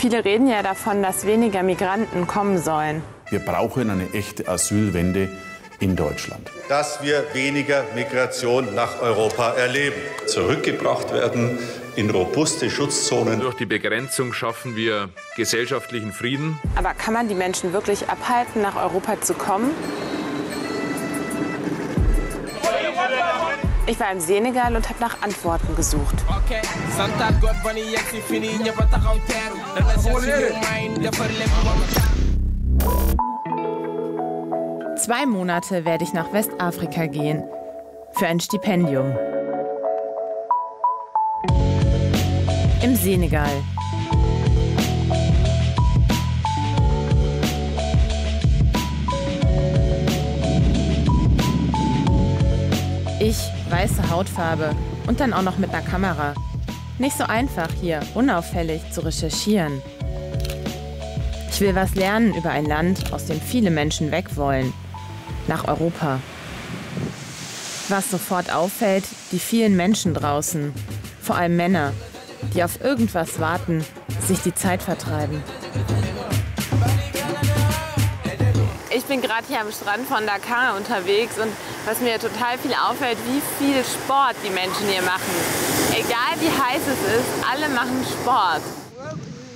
Viele reden ja davon, dass weniger Migranten kommen sollen. Wir brauchen eine echte Asylwende in Deutschland. Dass wir weniger Migration nach Europa erleben. Zurückgebracht werden in robuste Schutzzonen. Durch die Begrenzung schaffen wir gesellschaftlichen Frieden. Aber kann man die Menschen wirklich abhalten, nach Europa zu kommen? Ich war im Senegal und habe nach Antworten gesucht. 2 Monate werde ich nach Westafrika gehen. Für ein Stipendium. Im Senegal. Ich, weiße Hautfarbe und dann auch noch mit einer Kamera. Nicht so einfach hier, unauffällig zu recherchieren. Ich will was lernen über ein Land, aus dem viele Menschen weg wollen. Nach Europa. Was sofort auffällt, die vielen Menschen draußen. Vor allem Männer, die auf irgendwas warten, sich die Zeit vertreiben. Ich bin gerade hier am Strand von Dakar unterwegs und was mir total viel auffällt, wie viel Sport die Menschen hier machen. Egal wie heiß es ist, alle machen Sport.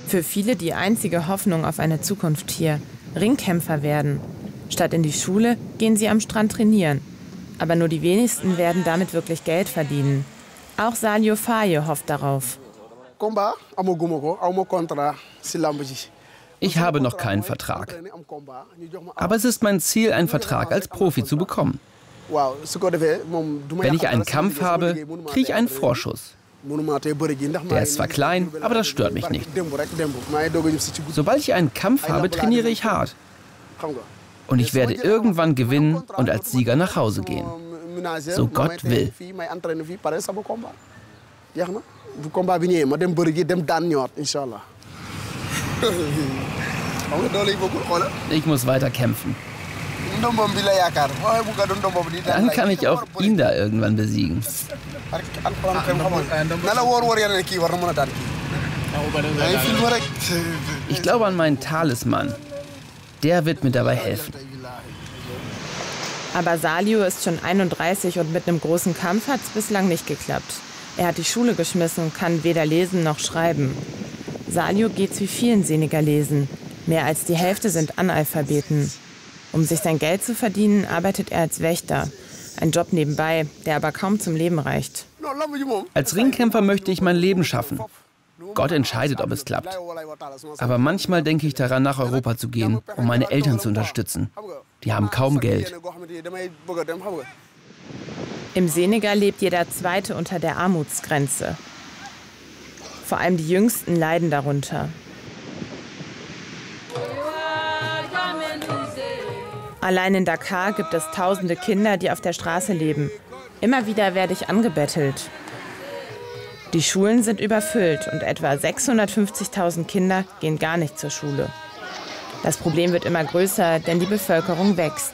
Für viele die einzige Hoffnung auf eine Zukunft hier. Ringkämpfer werden. Statt in die Schule gehen sie am Strand trainieren. Aber nur die wenigsten werden damit wirklich Geld verdienen. Auch Salio Faye hofft darauf. Ich habe noch keinen Vertrag. Aber es ist mein Ziel, einen Vertrag als Profi zu bekommen. Wenn ich einen Kampf habe, kriege ich einen Vorschuss. Der ist zwar klein, aber das stört mich nicht. Sobald ich einen Kampf habe, trainiere ich hart. Und ich werde irgendwann gewinnen und als Sieger nach Hause gehen. So Gott will. Ich muss weiter kämpfen. Dann kann ich auch ihn da irgendwann besiegen. Ich glaube an meinen Talisman. Der wird mir dabei helfen. Aber Salio ist schon 31 und mit einem großen Kampf hat es bislang nicht geklappt. Er hat die Schule geschmissen und kann weder lesen noch schreiben. Salio geht's wie vielen Senegalesen. Mehr als die Hälfte sind Analphabeten. Um sich sein Geld zu verdienen, arbeitet er als Wächter. Ein Job nebenbei, der aber kaum zum Leben reicht. Als Ringkämpfer möchte ich mein Leben schaffen. Gott entscheidet, ob es klappt. Aber manchmal denke ich daran, nach Europa zu gehen, um meine Eltern zu unterstützen. Die haben kaum Geld. Im Senegal lebt jeder Zweite unter der Armutsgrenze. Vor allem die Jüngsten leiden darunter. Allein in Dakar gibt es tausende Kinder, die auf der Straße leben. Immer wieder werde ich angebettelt. Die Schulen sind überfüllt und etwa 650.000 Kinder gehen gar nicht zur Schule. Das Problem wird immer größer, denn die Bevölkerung wächst.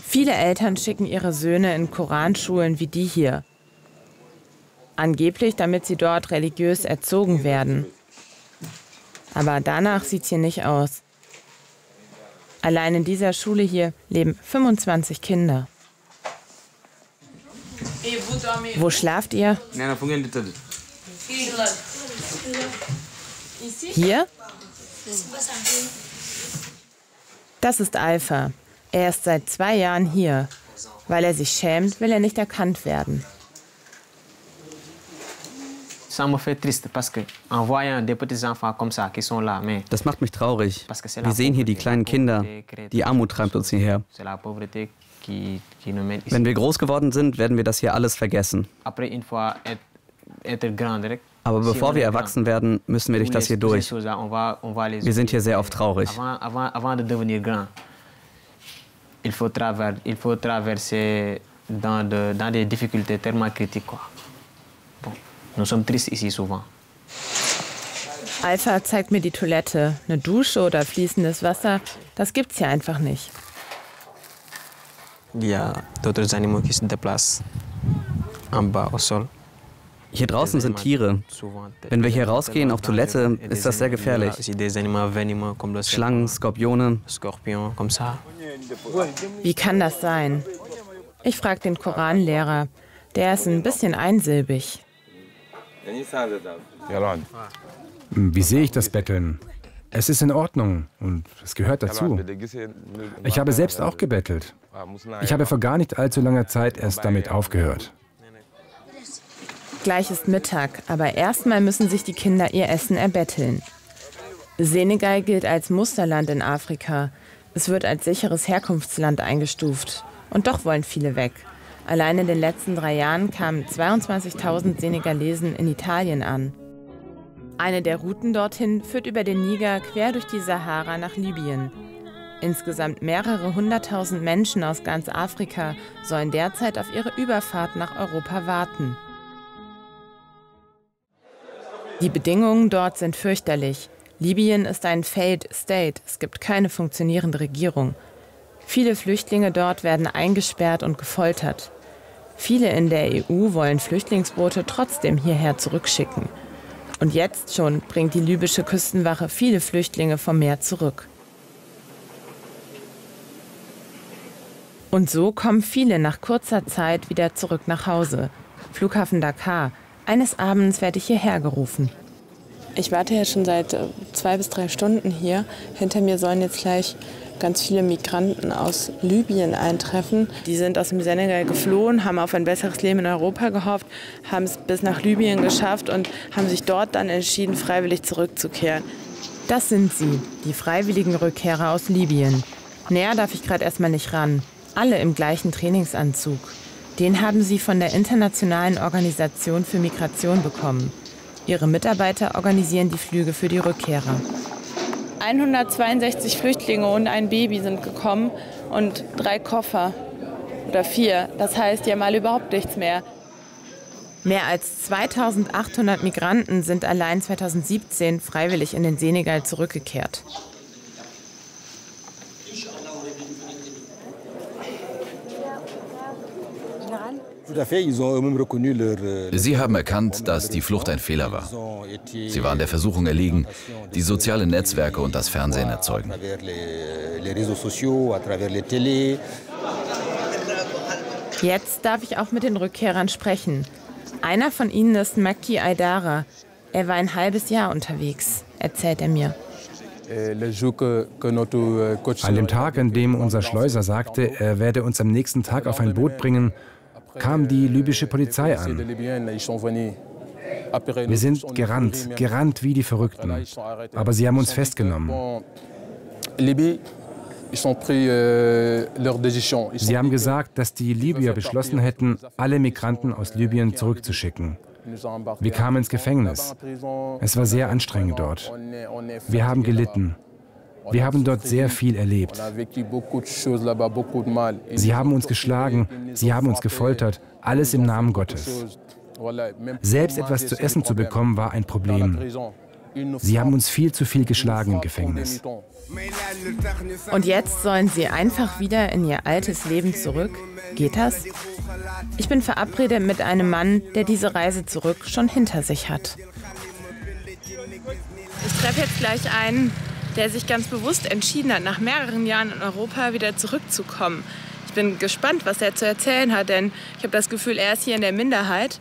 Viele Eltern schicken ihre Söhne in Koranschulen wie die hier. Angeblich, damit sie dort religiös erzogen werden. Aber danach sieht es hier nicht aus. Allein in dieser Schule hier leben 25 Kinder. Wo schlaft ihr? Hier? Das ist Alpha. Er ist seit 2 Jahren hier. Weil er sich schämt, will er nicht erkannt werden. Das macht mich traurig. Wir sehen hier die kleinen Kinder. Die Armut treibt uns hierher. Wenn wir groß geworden sind, werden wir das hier alles vergessen. Aber bevor wir erwachsen werden, müssen wir durch das hier durch. Wir sind hier sehr oft traurig. Il faut traverser dans des difficultés tellement critiques, quoi. Bon, nous sommes tristes ici souvent. Alpha zeigt mir die Toilette. Eine Dusche oder fließendes Wasser, das gibt's hier einfach nicht. Il y a d'autres animaux qui se déplacent Hier draußen sind Tiere. Wenn wir hier rausgehen auf Toilette, ist das sehr gefährlich. Schlangen, Skorpione. Wie kann das sein? Ich frage den Koranlehrer. Der ist ein bisschen einsilbig. Wie sehe ich das Betteln? Es ist in Ordnung und es gehört dazu. Ich habe selbst auch gebettelt. Ich habe vor gar nicht allzu langer Zeit erst damit aufgehört. Gleich ist Mittag, aber erstmal müssen sich die Kinder ihr Essen erbetteln. Senegal gilt als Musterland in Afrika. Es wird als sicheres Herkunftsland eingestuft. Und doch wollen viele weg. Allein in den letzten 3 Jahren kamen 22.000 Senegalesen in Italien an. Eine der Routen dorthin führt über den Niger quer durch die Sahara nach Libyen. Insgesamt mehrere 100.000 Menschen aus ganz Afrika sollen derzeit auf ihre Überfahrt nach Europa warten. Die Bedingungen dort sind fürchterlich. Libyen ist ein failed state. Es gibt keine funktionierende Regierung. Viele Flüchtlinge dort werden eingesperrt und gefoltert. Viele in der EU wollen Flüchtlingsboote trotzdem hierher zurückschicken. Und jetzt schon bringt die libysche Küstenwache viele Flüchtlinge vom Meer zurück. Und so kommen viele nach kurzer Zeit wieder zurück nach Hause. Flughafen Dakar. Eines Abends werde ich hierher gerufen. Ich warte jetzt schon seit 2 bis 3 Stunden hier. Hinter mir sollen jetzt gleich ganz viele Migranten aus Libyen eintreffen. Die sind aus dem Senegal geflohen, haben auf ein besseres Leben in Europa gehofft, haben es bis nach Libyen geschafft und haben sich dort dann entschieden, freiwillig zurückzukehren. Das sind sie, die freiwilligen Rückkehrer aus Libyen. Näher darf ich gerade erstmal nicht ran. Alle im gleichen Trainingsanzug. Den haben sie von der Internationalen Organisation für Migration bekommen. Ihre Mitarbeiter organisieren die Flüge für die Rückkehrer. 162 Flüchtlinge und ein Baby sind gekommen und 3 Koffer oder 4. Das heißt, die haben alle überhaupt nichts mehr. Mehr als 2.800 Migranten sind allein 2017 freiwillig in den Senegal zurückgekehrt. Sie haben erkannt, dass die Flucht ein Fehler war. Sie waren der Versuchung erlegen, die sozialen Netzwerke und das Fernsehen erzeugen. Jetzt darf ich auch mit den Rückkehrern sprechen. Einer von ihnen ist Maki Aidara. Er war ein halbes Jahr unterwegs, erzählt er mir. An dem Tag, an dem unser Schleuser sagte, er werde uns am nächsten Tag auf ein Boot bringen, kam die libysche Polizei an. Wir sind gerannt wie die Verrückten. Aber sie haben uns festgenommen. Sie haben gesagt, dass die Libyer beschlossen hätten, alle Migranten aus Libyen zurückzuschicken. Wir kamen ins Gefängnis. Es war sehr anstrengend dort. Wir haben gelitten. Wir haben dort sehr viel erlebt. Sie haben uns geschlagen, sie haben uns gefoltert, alles im Namen Gottes. Selbst etwas zu essen zu bekommen, war ein Problem. Sie haben uns viel zu viel geschlagen im Gefängnis. Und jetzt sollen sie einfach wieder in ihr altes Leben zurück? Geht das? Ich bin verabredet mit einem Mann, der diese Reise zurück schon hinter sich hat. Ich treffe jetzt gleich einen, der sich ganz bewusst entschieden hat, nach mehreren Jahren in Europa wieder zurückzukommen. Ich bin gespannt, was er zu erzählen hat, denn ich habe das Gefühl, er ist hier in der Minderheit.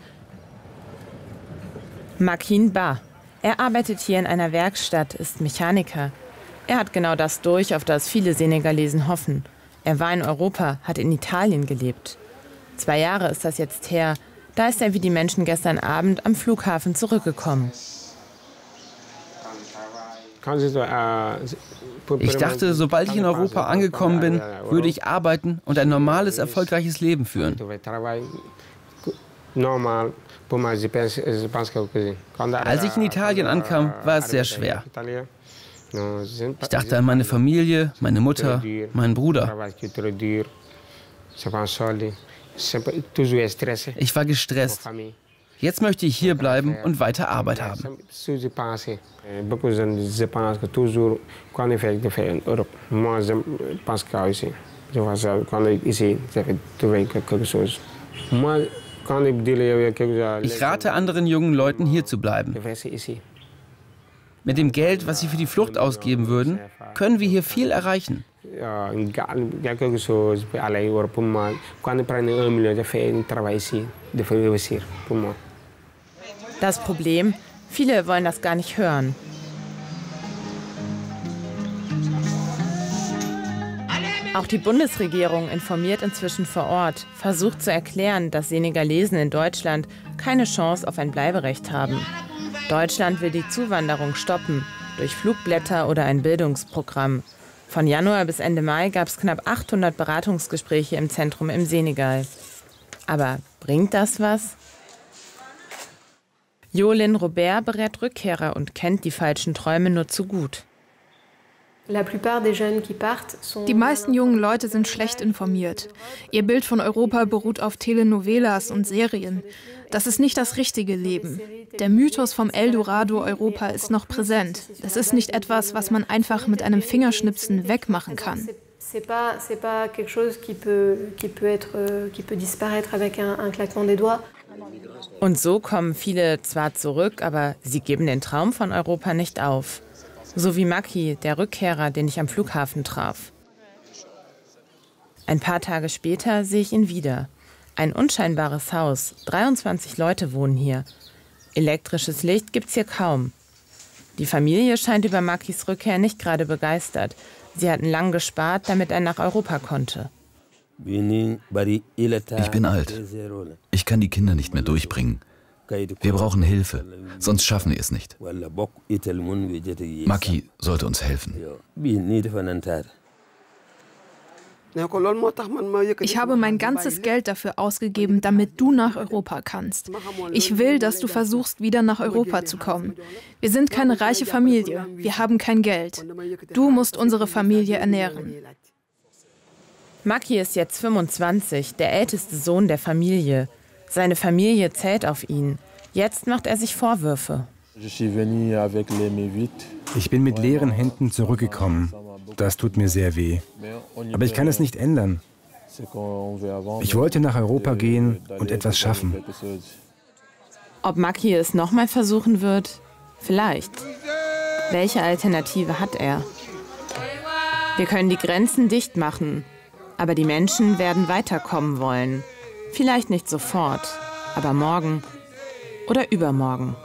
Makin Ba. Er arbeitet hier in einer Werkstatt, ist Mechaniker. Er hat genau das durch, auf das viele Senegalesen hoffen. Er war in Europa, hat in Italien gelebt. 2 Jahre ist das jetzt her. Da ist er wie die Menschen gestern Abend am Flughafen zurückgekommen. Ich dachte, sobald ich in Europa angekommen bin, würde ich arbeiten und ein normales, erfolgreiches Leben führen. Als ich in Italien ankam, war es sehr schwer. Ich dachte an meine Familie, meine Mutter, meinen Bruder. Ich war gestresst. Jetzt möchte ich hier bleiben und weiter Arbeit haben. Ich rate anderen jungen Leuten, hier zu bleiben. Mit dem Geld, was sie für die Flucht ausgeben würden, können wir hier viel erreichen. Das Problem, viele wollen das gar nicht hören. Auch die Bundesregierung informiert inzwischen vor Ort, versucht zu erklären, dass Senegalesen in Deutschland keine Chance auf ein Bleiberecht haben. Deutschland will die Zuwanderung stoppen, durch Flugblätter oder ein Bildungsprogramm. Von Januar bis Ende Mai gab es knapp 800 Beratungsgespräche im Zentrum im Senegal. Aber bringt das was? Jolin Robert berät Rückkehrer und kennt die falschen Träume nur zu gut. Die meisten jungen Leute sind schlecht informiert. Ihr Bild von Europa beruht auf Telenovelas und Serien. Das ist nicht das richtige Leben. Der Mythos vom Eldorado Europa ist noch präsent. Das ist nicht etwas, was man einfach mit einem Fingerschnipsen wegmachen kann. Und so kommen viele zwar zurück, aber sie geben den Traum von Europa nicht auf. So wie Maki, der Rückkehrer, den ich am Flughafen traf. Ein paar Tage später sehe ich ihn wieder. Ein unscheinbares Haus, 23 Leute wohnen hier. Elektrisches Licht gibt's hier kaum. Die Familie scheint über Makis Rückkehr nicht gerade begeistert. Sie hatten lang gespart, damit er nach Europa konnte. Ich bin alt. Ich kann die Kinder nicht mehr durchbringen. Wir brauchen Hilfe, sonst schaffen wir es nicht. Maki sollte uns helfen. Ich habe mein ganzes Geld dafür ausgegeben, damit du nach Europa kannst. Ich will, dass du versuchst, wieder nach Europa zu kommen. Wir sind keine reiche Familie. Wir haben kein Geld. Du musst unsere Familie ernähren. Maki ist jetzt 25, der älteste Sohn der Familie. Seine Familie zählt auf ihn. Jetzt macht er sich Vorwürfe. Ich bin mit leeren Händen zurückgekommen. Das tut mir sehr weh. Aber ich kann es nicht ändern. Ich wollte nach Europa gehen und etwas schaffen. Ob Maki es nochmal versuchen wird? Vielleicht. Welche Alternative hat er? Wir können die Grenzen dicht machen, aber die Menschen werden weiterkommen wollen. Vielleicht nicht sofort, aber morgen oder übermorgen.